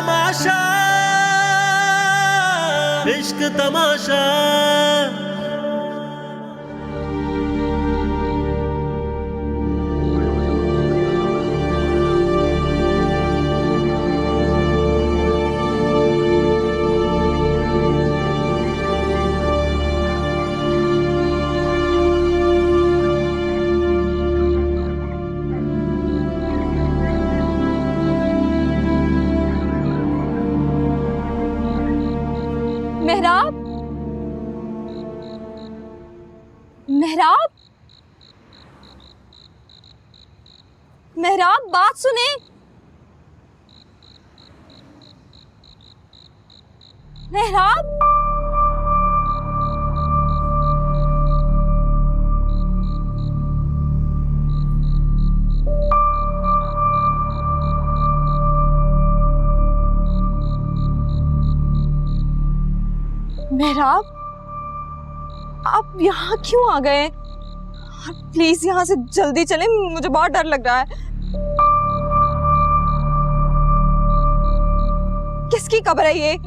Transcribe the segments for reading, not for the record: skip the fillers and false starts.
तमाशा, इश्क तमाशा। मेहराब, मेहराब, मेहराब, बात सुने। मेहराब, मेहराब, आप यहाँ क्यों आ गए? प्लीज यहाँ से जल्दी चलें, मुझे बहुत डर लग रहा है। किसकी कब्र है ये?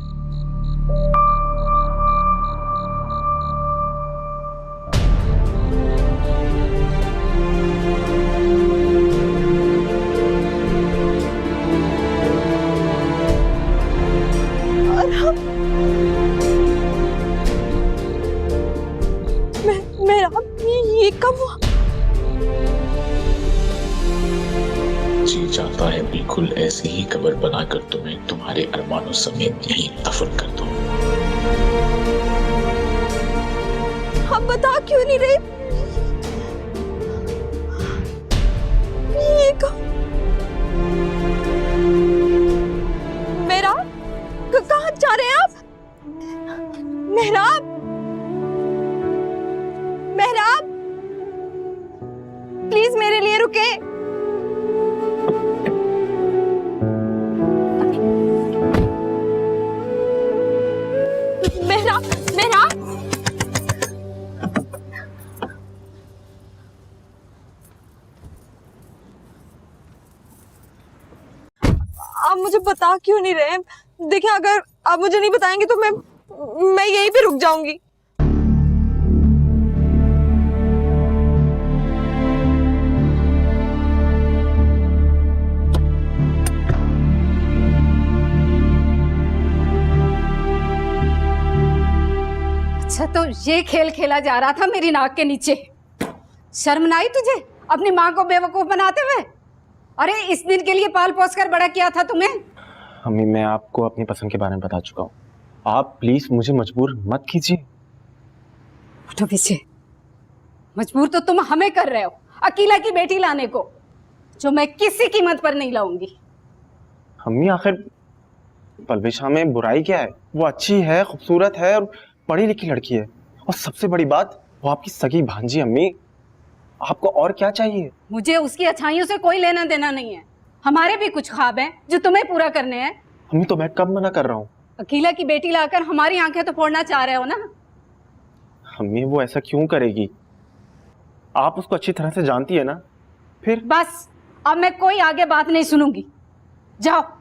मेरा ये कब हुआ? जी चाहता है बिल्कुल ऐसी ही कब्र बनाकर तुम्हें तुम्हारे अरमानों समेत यहीं दफन कर दूं। आप बता क्यों नहीं रहे? ये कब? मेरा कहाँ जा रहे हैं आप? मेहराब, मेहराब, प्लीज मेरे लिए रुके। मेहराब, मेहराब, आप मुझे बता क्यों नहीं रहे? देखिए, अगर आप मुझे नहीं बताएंगे तो मैं यहीं पे रुक जाऊंगी। अच्छा, तो ये खेल खेला जा रहा था मेरी नाक के नीचे। शर्म ना आई तुझे अपनी माँ को बेवकूफ बनाते हुए? अरे इस दिन के लिए पाल पोस कर बड़ा किया था तुम्हें। अम्मी, मैं आपको अपनी पसंद के बारे में बता चुका हूँ। आप प्लीज मुझे मजबूर मत कीजिए। उठो पीछे। मजबूर तो तुम हमें कर रहे हो अकीला की बेटी लाने को, जो मैं किसी कीमत पर नहीं लाऊंगी। अम्मी, आखिर पलविशा में बुराई क्या है? वो अच्छी है, खूबसूरत है और पढ़ी लिखी लड़की है, और सबसे बड़ी बात वो आपकी सगी भांजी। अम्मी, आपको और क्या चाहिए? मुझे उसकी अच्छाइयों से कोई लेना देना नहीं है। हमारे भी कुछ ख्वाब हैं जो तुम्हें पूरा करने हैं। अम्मी, तो मैं कब मना कर रहा हूँ? अकीला की बेटी लाकर हमारी आंखें तो फोड़ना चाह रहे हो ना? अम्मी, वो ऐसा क्यों करेगी? आप उसको अच्छी तरह से जानती है ना। फिर बस, अब मैं कोई आगे बात नहीं सुनूंगी। जाओ।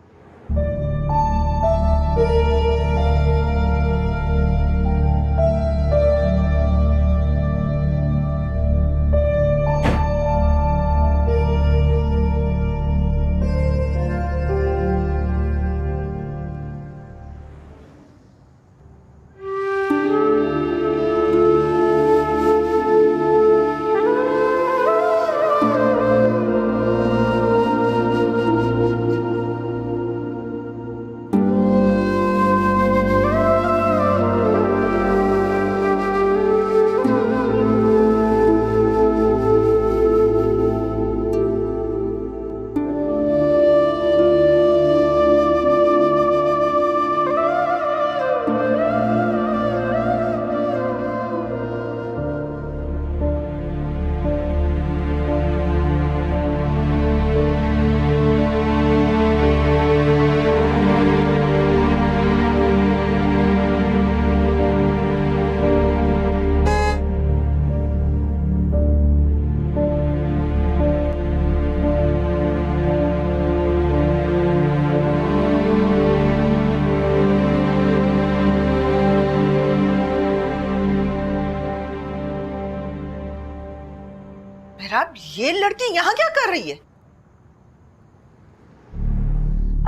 ये लड़की यहाँ क्या कर रही है?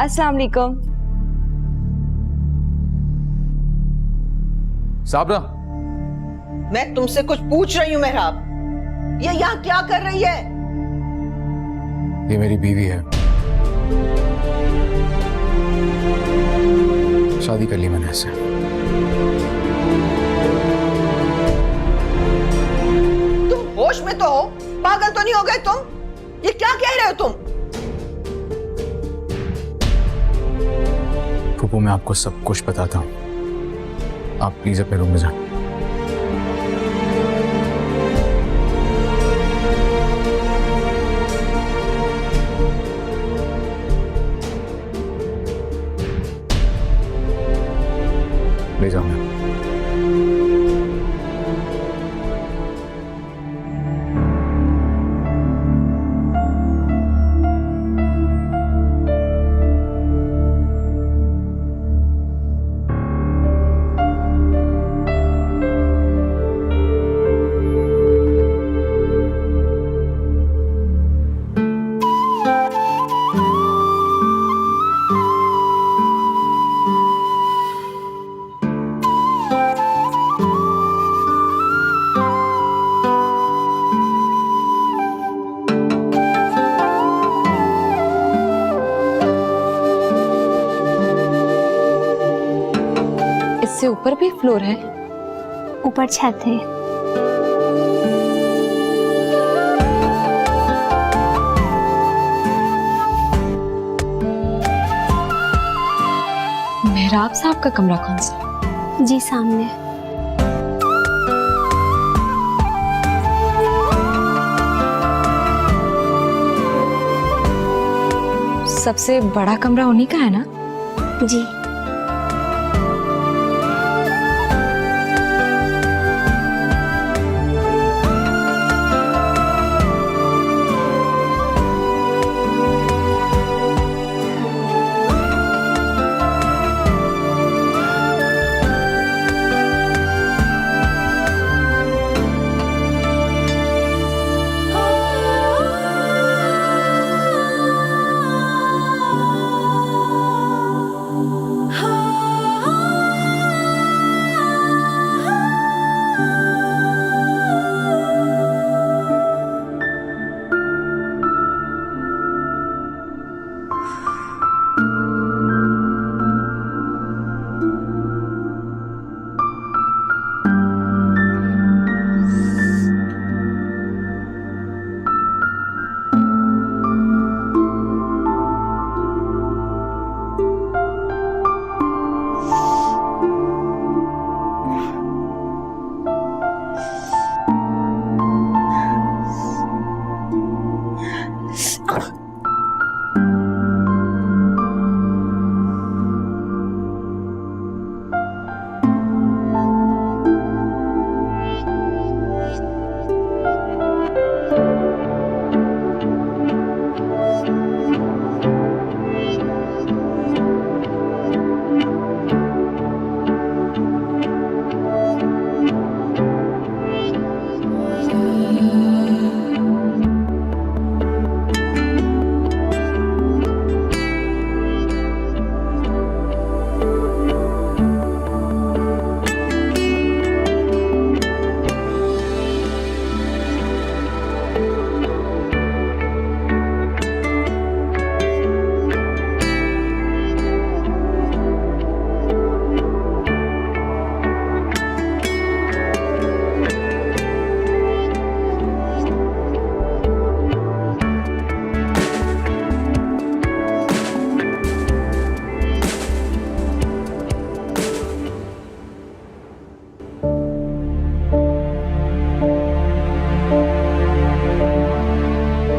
अस्सलाम वालेकुम। साबरा, मैं तुमसे कुछ पूछ रही हूँ मेहराब, ये यहाँ क्या कर रही है? ये मेरी बीवी है। शादी कर ली मैंने इससे। तुम होश में तो हो? पागल तो नहीं हो गए तुम? ये क्या कह रहे हो तुम? फूफू, मैं आपको सब कुछ बताता हूँ, आप प्लीज अपने रूम में जाएं। ले जाऊंगा। इससे ऊपर भी फ्लोर है? ऊपर छत है। मेहराब साहब का कमरा कौन सा? जी सामने। सबसे बड़ा कमरा उन्हीं का है ना? जी।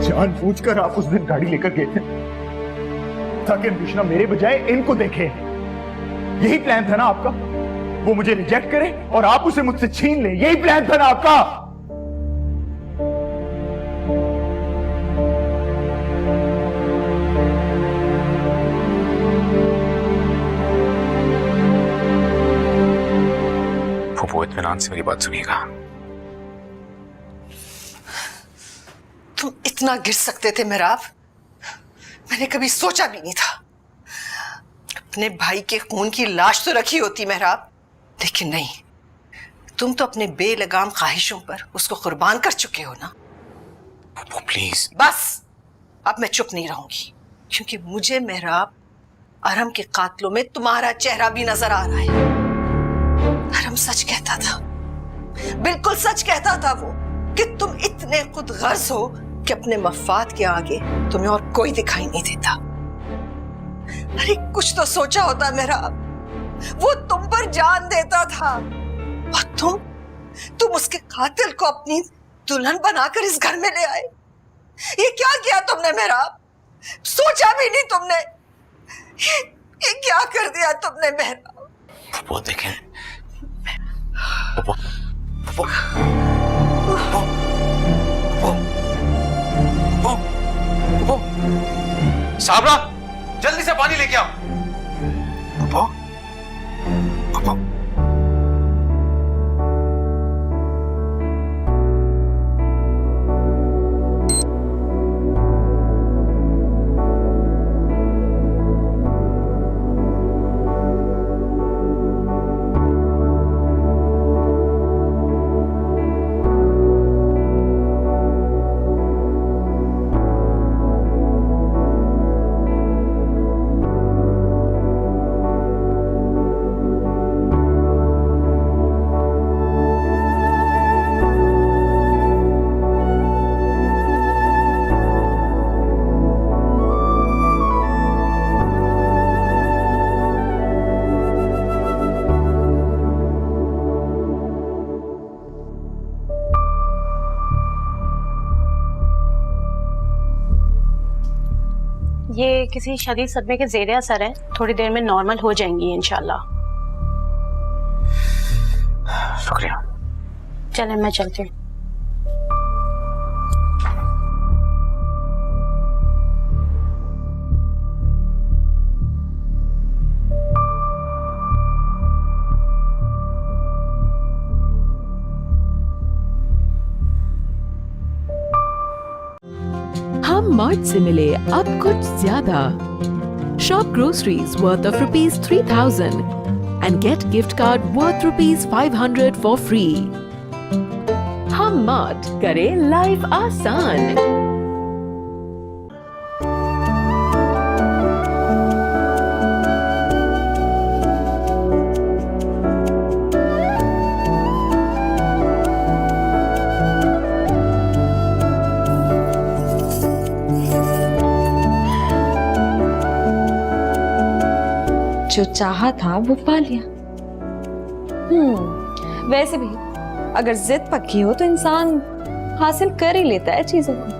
जानबूझकर आप उस दिन गाड़ी लेकर गए थे ताकि अंबिशना मेरे बजाय इनको देखे। यही प्लान था ना आपका? वो मुझे रिजेक्ट करे और आप उसे मुझसे छीन ले, यही प्लान था ना आपका? फूफू, इत्मीनान से मेरी बात सुनिएगा। तुम इतना गिर सकते थे मेहराब, मैंने कभी सोचा भी नहीं था। अपने भाई के खून की लाश तो रखी होती मेहराब, लेकिन नहीं, तुम तो अपने बेलगाम ख्वाहिशों पर उसको कुर्बान कर चुके हो ना। वो प्लीज। बस अब मैं चुप नहीं रहूंगी, क्योंकि मुझे मेहराब अरम के कातलों में तुम्हारा चेहरा भी नजर आ रहा है। अरम सच कहता था, बिल्कुल सच कहता था वो, कि तुम इतने खुद गर्ज हो कि अपने मफाद के आगे तुम्हें और कोई दिखाई नहीं देता। अरे कुछ तो सोचा होता मेहराब, वो तुम पर जान देता था और तुम उसके कातिल को अपनी दुल्हन बनाकर इस घर में ले आए। ये क्या किया तुमने मेहराब? सोचा भी नहीं तुमने। ये क्या कर दिया तुमने मेहराब? वो देखें, वो वो वो वो साबरा, जल्दी से पानी लेके आओ। वो ये किसी शदीद सदमे के ज़ेरे असर है, थोड़ी देर में नॉर्मल हो जाएंगी इंशाल्लाह। शुक्रिया। चलें मैं चलती हूँ। हम मार्ट से मिले अब कुछ ज्यादा। Shop groceries worth of ₹3000 and get gift card worth ₹500 for free. हम मार्ट करे लाइफ आसान। जो चाहा था वो पा लिया। वैसे भी अगर जिद पक्की हो तो इंसान हासिल कर ही लेता है चीजों को।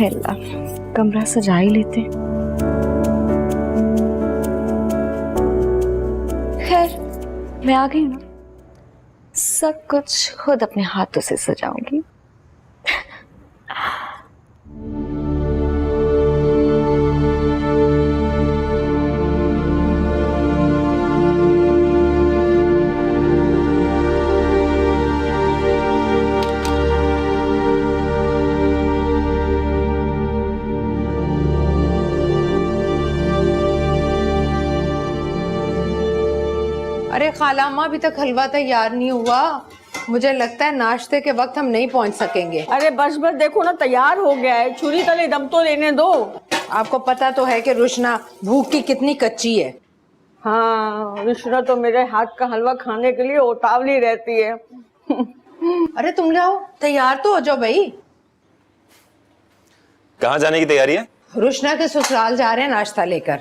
अल्लाह, कमरा सजा ही लेते। खैर मैं आ गई ना, सब कुछ खुद अपने हाथों से सजाऊंगी। अरे खाला अम्मा, अभी तक हलवा तैयार नहीं हुआ। मुझे लगता है नाश्ते के वक्त हम नहीं पहुंच सकेंगे। अरे बस बस देखो ना, तैयार हो गया है। छुरी तले दम तो लेने दो। आपको पता तो है कि रुशना भूख की कितनी कच्ची है। हाँ, रुशना तो मेरे हाथ का हलवा खाने के लिए उतावली रहती है। अरे तुम जाओ, तैयार तो हो जाओ भाई। कहाँ जाने की तैयारी है? रुशना के ससुराल जा रहे हैं नाश्ता लेकर।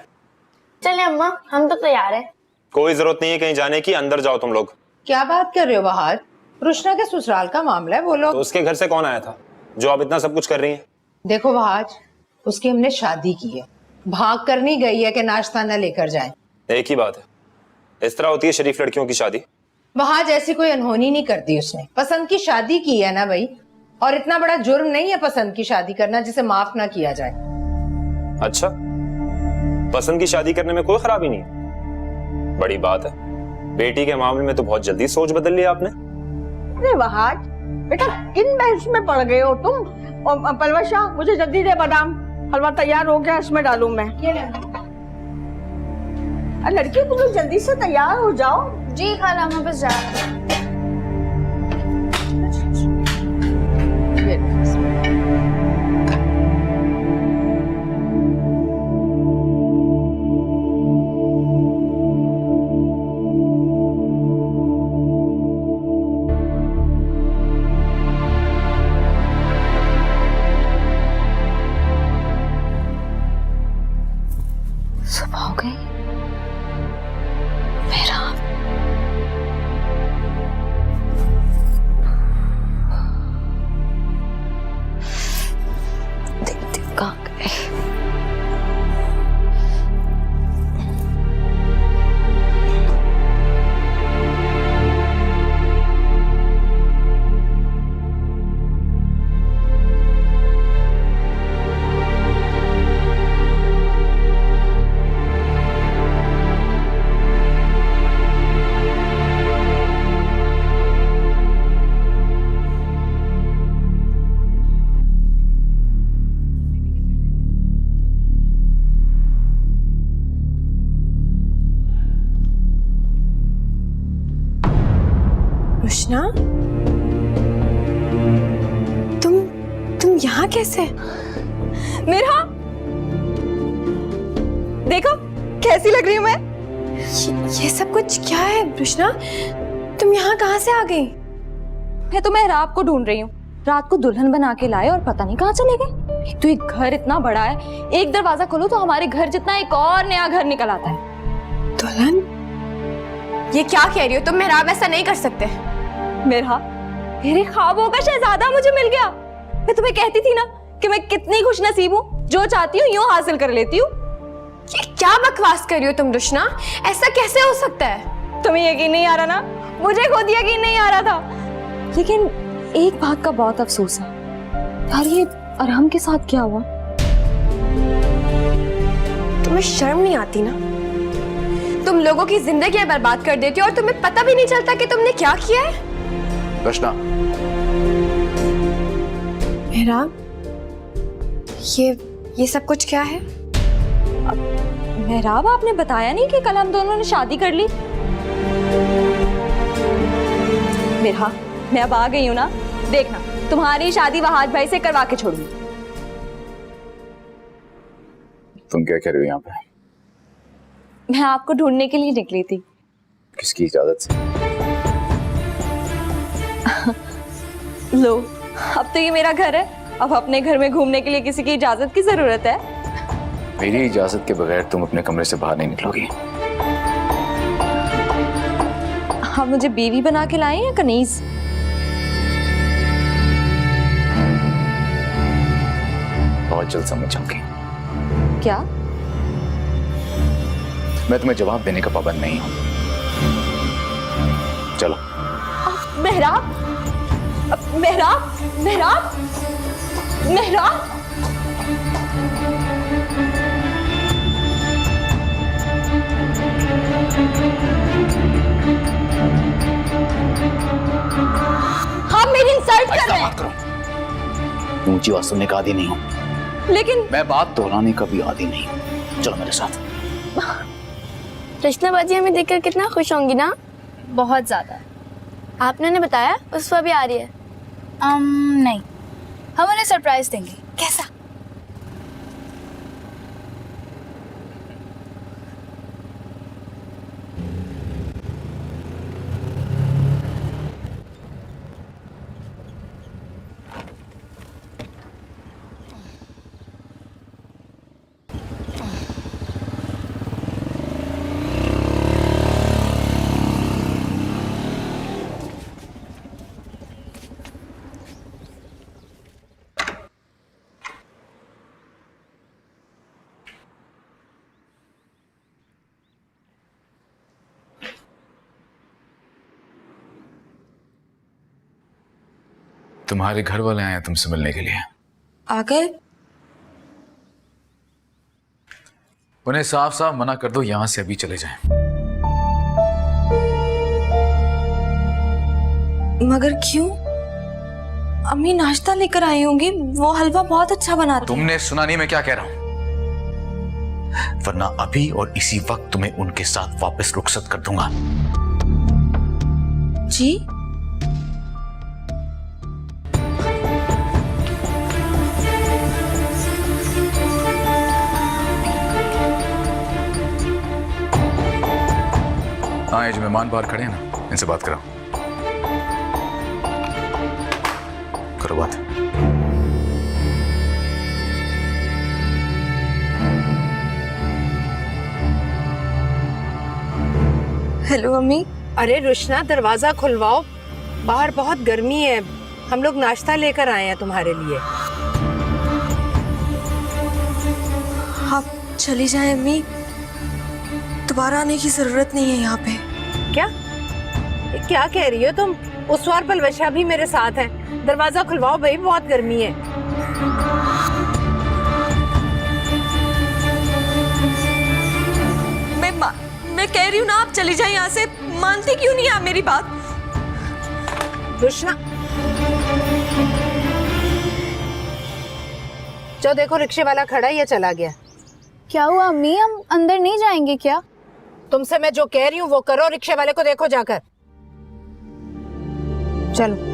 चले अम्मा, हम तो तैयार है। कोई जरूरत नहीं है कहीं जाने की, अंदर जाओ तुम लोग। क्या बात कर रहे हो बहार? रुशना के ससुराल का मामला है, वो लोग। तो उसके घर से कौन आया था जो आप इतना सब कुछ कर रही हैं? देखो बहार, उसकी हमने शादी की है, भाग कर नहीं गई है कि नाश्ता न लेकर जाए। एक ही बात है, इस तरह होती है शरीफ लड़कियों की शादी। वहां जैसी कोई अनहोनी नहीं करती उसने, पसंद की शादी की है ना भाई। और इतना बड़ा जुर्म नहीं है पसंद की शादी करना जिसे माफ ना किया जाए। अच्छा, पसंद की शादी करने में कोई खराबी नहीं है, बड़ी बात है। बेटी के मामले में तो बहुत जल्दी सोच बदल ली आपने। अरे वहाज, बेटा किन बहस में पड़ गए हो तुम? और पलवशा, मुझे जल्दी दे बादाम। हलवा तैयार हो गया, इसमें डालूं मैं। लड़की तुम लोग जल्दी से तैयार हो जाओ। जी खाला, मैं बस जा रही हूँ। सुबह हो गई। मेरा देखते कहाँ गए। रुशना, तुम यहाँ कैसे? मेरा देखो कैसी लग रही हूँ मैं। ये सब कुछ क्या है रुशना? तुम यहाँ कहाँ से आ गई? मैं तो मेहराब को ढूंढ रही हूँ। रात को दुल्हन बना के लाए और पता नहीं कहाँ चले गए। एक तो ये घर इतना बड़ा है, एक दरवाजा खोलो तो हमारे घर जितना एक और नया घर निकल आता है। दुल्हन? ये क्या कह रही हो तुम? मेहराब ऐसा नहीं कर सकते। मेरे ख्वाबों का शहजादा मुझे मिल गया। मैं तुम्हें कहती थी ना कि मैं कितनी खुश नसीब हूँ, जो चाहती हूँ यूं हासिल कर लेती हूँ। ये क्या बकवास कर रही हो तुम रुशना? ऐसा कैसे हो सकता है? तुम्हें यकीन नहीं आ रहा ना? मुझे खुद यकीन नहीं आ रहा था। लेकिन एक बात का बहुत अफसोस है यार, ये अरहम के साथ क्या हुआ? तुम्हें शर्म नहीं आती ना? तुम लोगों की जिंदगी बर्बाद कर देती हो और तुम्हें पता भी नहीं चलता कि तुमने क्या किया है। रचना, मेहराब, ये सब कुछ क्या है? मेहराब, आपने बताया नहीं कि कल हम दोनों ने शादी कर ली? मेहराब, मैं अब आ गई हूँ ना, देखना तुम्हारी शादी वहाज भाई से करवा के छोड़ूंगी। तुम क्या कर रही हो यहाँ पे? मैं आपको ढूंढने के लिए निकली थी। किसकी इजाजत से? लो, अब तो ये मेरा घर है, अब अपने घर में घूमने के लिए किसी की इजाजत की जरूरत है? मेरी इजाजत के बगैर तुम अपने कमरे से बाहर नहीं निकलोगी। आप मुझे बीवी बना के लाए या कनीज? बहुत जल्द समझ जाऊंगी। क्या? मैं तुम्हें जवाब देने का पाबंद नहीं हूं। चलो। मेहराब, मेहराब, मेहराब, मेहराब। आप मेरी इंसल्ट कर रहे हैं। ऊंची आवाज सुनने का आदी नहीं हूं। लेकिन मैं बात दोहराने का भी आदी नहीं हूं। चलो मेरे साथ। रचनाबाजी हमें देखकर कितना खुश होंगी ना? बहुत ज्यादा। आपने उन्हें बताया उसवा भी आ रही है? नहीं, हम उन्हें सरप्राइज देंगे। कैसा? तुम्हारे घर वाले आए हैं तुमसे मिलने के लिए। आ गए? उन्हें साफ साफ मना कर दो यहां से अभी चले जाएं। मगर क्यों? अम्मी नाश्ता लेकर आई होंगी, वो हलवा बहुत अच्छा बनाती। तुमने सुना नहीं मैं क्या कह रहा हूं? वरना अभी और इसी वक्त तुम्हें उनके साथ वापस रुखसत कर दूंगा। जी? हाँ, ये जो मेहमान बाहर खड़े हैं ना, इनसे बात कराओ। करो बात। हेलो अम्मी। अरे रुशना, दरवाजा खुलवाओ, बाहर बहुत गर्मी है। हम लोग नाश्ता लेकर आए हैं तुम्हारे लिए। आप चली जाएं अम्मी, दोबारा आने की जरूरत नहीं है यहाँ पे। क्या क्या कह रही हो तुम? उस वार पलवशा भी मेरे साथ है। दरवाजा खुलवाओ भाई, बहुत गर्मी है। मैं कह रही हूँ ना, आप चली जाएं यहाँ से। मानती क्यों नहीं आप मेरी बात? रुशना, जो देखो रिक्शे वाला खड़ा है, ये चला गया। क्या हुआ अम्मी, हम अंदर नहीं जाएंगे क्या? तुमसे मैं जो कह रही हूँ वो करो। रिक्शे वाले को देखो जाकर। चलो।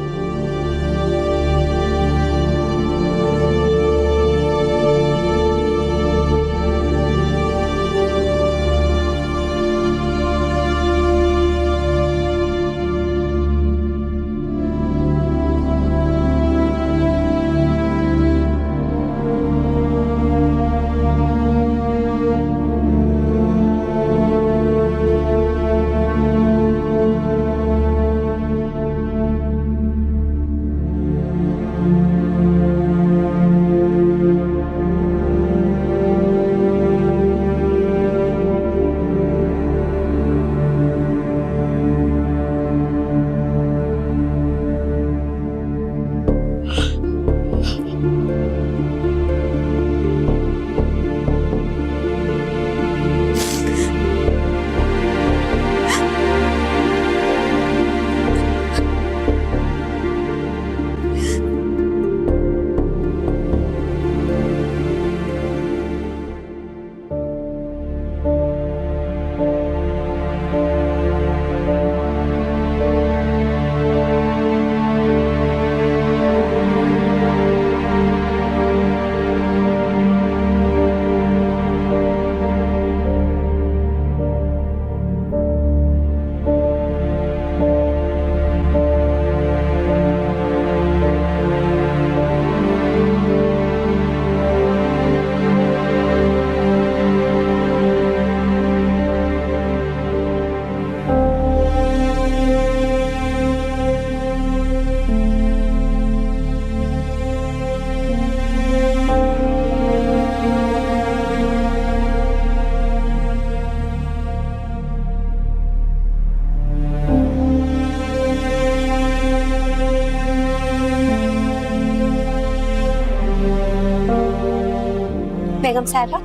बेगम साहिबा,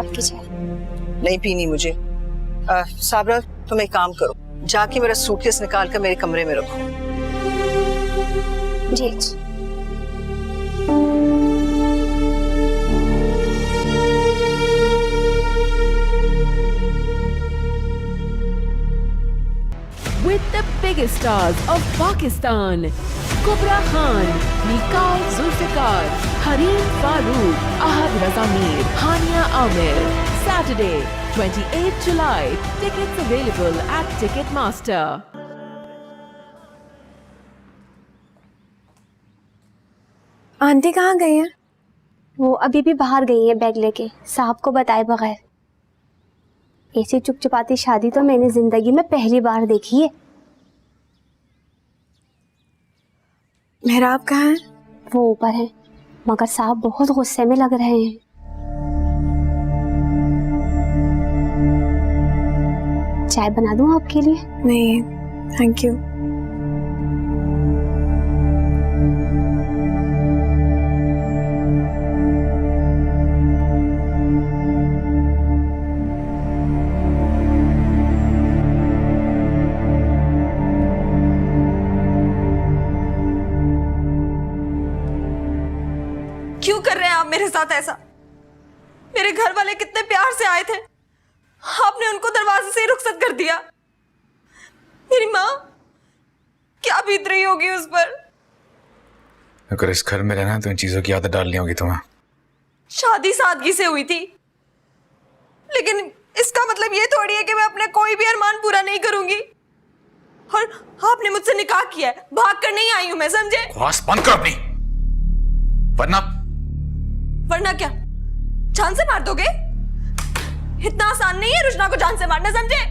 आपकी चाय। नहीं पीनी मुझे। साबरा, तुम एक काम करो, जाके मेरा सूटकेस निकाल कर मेरे कमरे में रखो। जी। With the biggest stars of Pakistan, Kubra Khan, Nikal Zulfikar, Harim Farooq, Ahad Raza Mir, Hania Amir. Saturday, 28th July. Tickets available at Ticketmaster. Aunty कहाँ गई हैं? वो अभी भी बाहर गई है बैग लेके, साहब को बताए बगैर। ऐसी चुपचुपाती शादी तो मैंने जिंदगी में पहली बार देखी है। मेहराब कहाँ है? वो ऊपर है, मगर साहब बहुत गुस्से में लग रहे हैं। चाय बना दूं आपके लिए? नहीं थैंक यू। कर रहे हैं आप मेरे साथ ऐसा? मेरे घर वाले कितने प्यार से आए थे, आपने उनको दरवाजे से ही रुखसत कर दिया। मेरी माँ क्या बीत रही होगी उस पर। अगर इस घर में रहना तो इन चीजों की आदत डालनी होगी तुम्हें। शादी सादगी से हुई थी, लेकिन इसका मतलब ये थोड़ी है कि मैं अपने कोई भी अरमान पूरा नहीं करूंगी। और आपने मुझसे निकाह किया है, भाग कर नहीं आई हूं मैं, समझे? बकवास बंद कर अपनी, वरना क्या जान से मार दोगे? इतना आसान नहीं है रुशना को जान से मारना, समझे?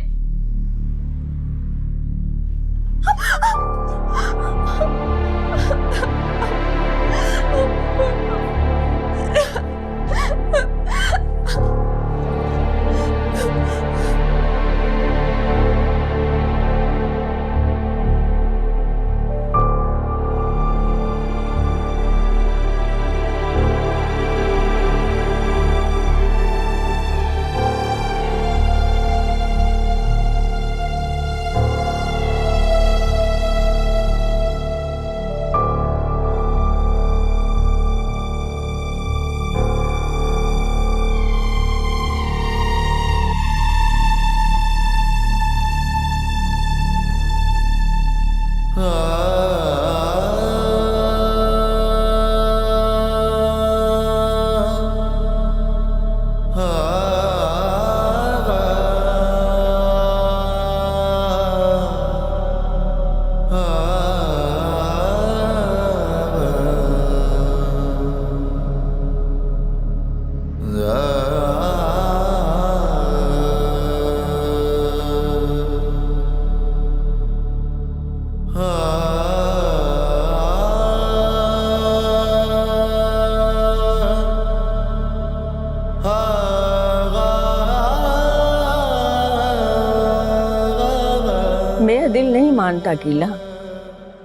मेरा दिल नहीं मानता कीला,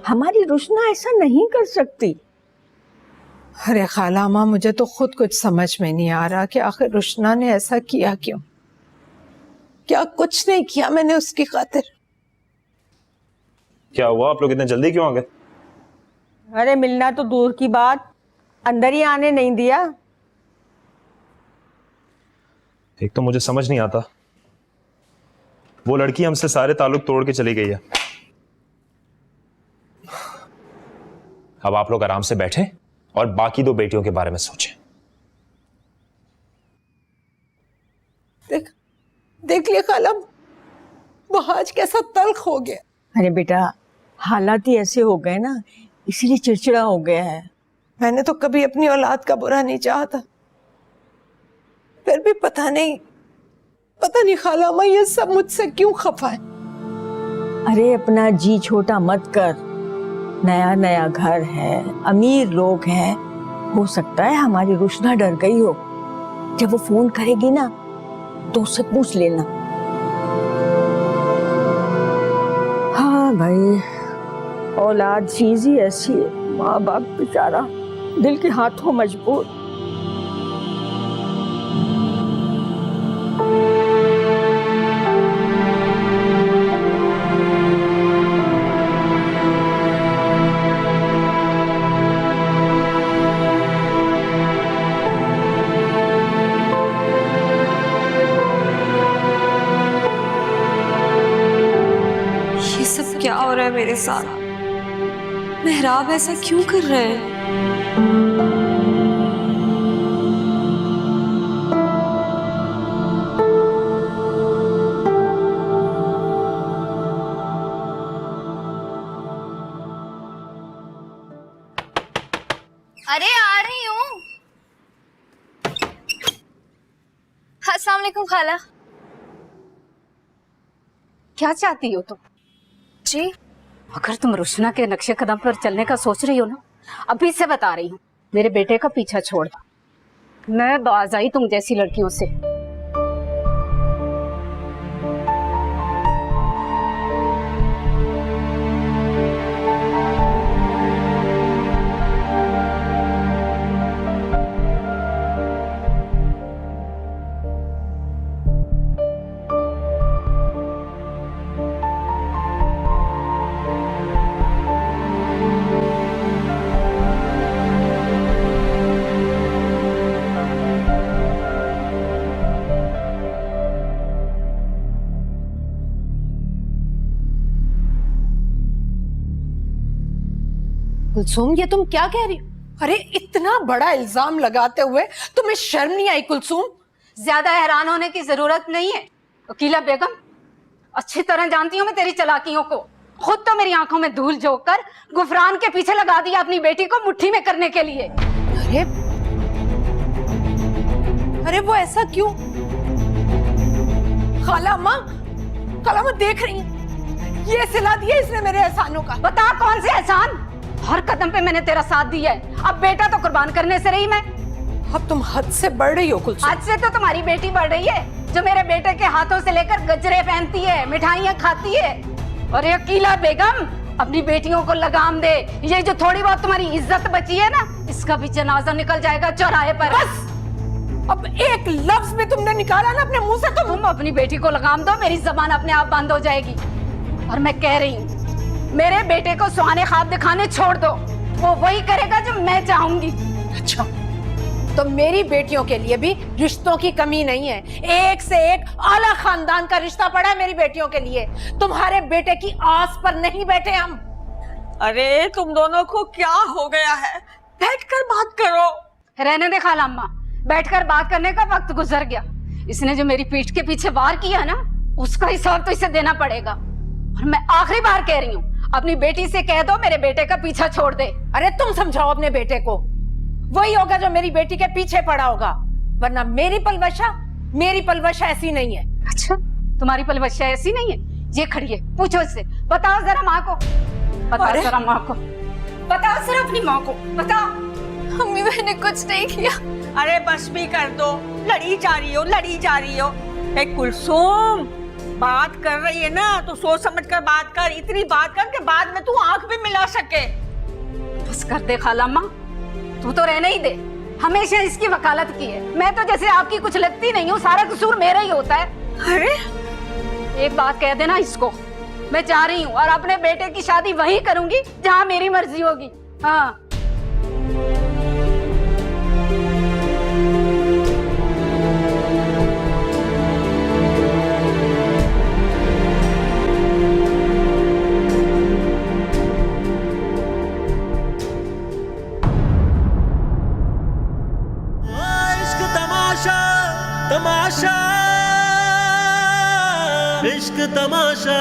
हमारी रुशना ऐसा नहीं कर सकती। अरे खाला माँ, मुझे तो खुद कुछ समझ में नहीं आ रहा कि आखिर रुशना ने ऐसा किया क्यों। क्या कुछ नहीं किया मैंने उसकी खातिर। क्या हुआ, आप लोग इतने जल्दी क्यों आ गए? अरे मिलना तो दूर की बात, अंदर ही आने नहीं दिया। एक तो मुझे समझ नहीं आता, वो लड़की हमसे सारे ताल्लुक तोड़ के चली गई है। अब आप लोग आराम से बैठे और बाकी 2 बेटियों के बारे में सोचें। देख लिया खाला, वो आज कैसा तल्ख हो गया। अरे बेटा, हालात ही ऐसे हो गए ना, इसीलिए चिड़चिड़ा हो गया है। मैंने तो कभी अपनी औलाद का बुरा नहीं चाहा था, फिर भी पता नहीं खाला माँ ये सब मुझसे क्यों खफा है। अरे अपना जी छोटा मत कर, नया नया घर है, अमीर लोग हैं, हो सकता है हमारी रुशना डर गई हो। जब वो फोन करेगी ना तो उससे पूछ लेना। हाँ भाई, औलाद चीज ही ऐसी है, माँ बाप बेचारा दिल के हाथों मजबूर। क्या हो रहा है मेरे साथ? मेहराब ऐसा क्यों कर रहे हैं? अरे आ रही हूँ। अस्सलाम वालेकुम खाला। क्या चाहती हो तुम? जी, अगर तुम रुशना के नक्शे कदम पर चलने का सोच रही हो ना, अभी से बता रही हूँ, मेरे बेटे का पीछा छोड़ दो। मैं बाज आई तुम जैसी लड़कियों से। कुलसुम, ये तुम क्या कह रही हो? अरे इतना बड़ा इल्जाम लगाते हुए तुम्हें शर्म नहीं आई कुलसुम? ज्यादा हैरान होने की जरूरत नहीं है वकीला बेगम। अच्छी तरह जानती हूँ मैं तेरी चालाकियों को। खुद तो मेरी आंखों में धूल झोंक कर गुफरान के पीछे लगा दिया अपनी बेटी को मुट्ठी में करने के लिए। अरे वो ऐसा क्यों? खाला माँ देख रही है, ये सिला दिया इसने मेरे एहसानों का। बता कौन से एहसान? हर कदम पे मैंने तेरा साथ दिया है, अब बेटा तो कुर्बान करने से रही मैं। अब तुम हद से बढ़ रही हो कुलसुम। हद से तो तुम्हारी बेटी बढ़ रही है, जो मेरे बेटे के हाथों से लेकर गजरे पहनती है, मिठाइयाँ खाती है। और ये अकीला बेगम, अपनी बेटियों को लगाम दे। ये जो थोड़ी बहुत तुम्हारी इज्जत बची है ना, इसका भी जनाजा निकल जाएगा चौराहे पर। बस अब एक लफ्ज भी तुमने निकाला ना अपने मुंह से, तो तुम अपनी बेटी को लगाम दो, मेरी जबान अपने आप बंद हो जाएगी। और मैं कह रही हूँ, मेरे बेटे को सुहाने ख्वाब दिखाने छोड़ दो, वो वही करेगा जो मैं चाहूंगी। अच्छा, तो मेरी बेटियों के लिए भी रिश्तों की कमी नहीं है। एक से एक आला खानदान का रिश्ता पड़ा है मेरी बेटियों के लिए। तुम्हारे बेटे की आस पर नहीं बैठे हम। अरे तुम दोनों को क्या हो गया है? बैठकर बात करो। रहने दे खाला अम्मा, बैठकर बात करने का वक्त गुजर गया। इसने जो मेरी पीठ के पीछे वार किया ना, उसका हिसाब तो इसे देना पड़ेगा। और मैं आखिरी बार कह रही हूँ, अपनी बेटी से कह दो मेरे बेटे का पीछा छोड़ दे। अरे तुम समझाओ अपने बेटे को, वही होगा जो मेरी बेटी के पीछे पड़ा होगा, वरना मेरी पलवशा ऐसी नहीं है। अच्छा, तुम्हारी पलवशा ऐसी नहीं है? ये खड़ी है, पूछो इससे। बताओ जरा माँ को, बताओ जरा माँ को, बताओ जरा अपनी माँ को, बताओ। मम्मी मैंने कुछ नहीं किया। अरे बस भी कर दो, लड़ी जा रही हो। एक कुलसुम बात कर रही है ना, तो सोच समझ कर बात कर। इतनी बात कर के बाद में तू आंख भी मिला सके। बस कर दे खाला माँ, तू तो रहने ही दे। हमेशा इसकी वकालत की है। मैं तो जैसे आपकी कुछ लगती नहीं हूँ, सारा कसूर मेरा ही होता है। अरे एक बात कह देना इसको, मैं जा रही हूँ और अपने बेटे की शादी वहीं करूंगी जहाँ मेरी मर्जी होगी। हाँ। तमाशा, इश्क तमाशा।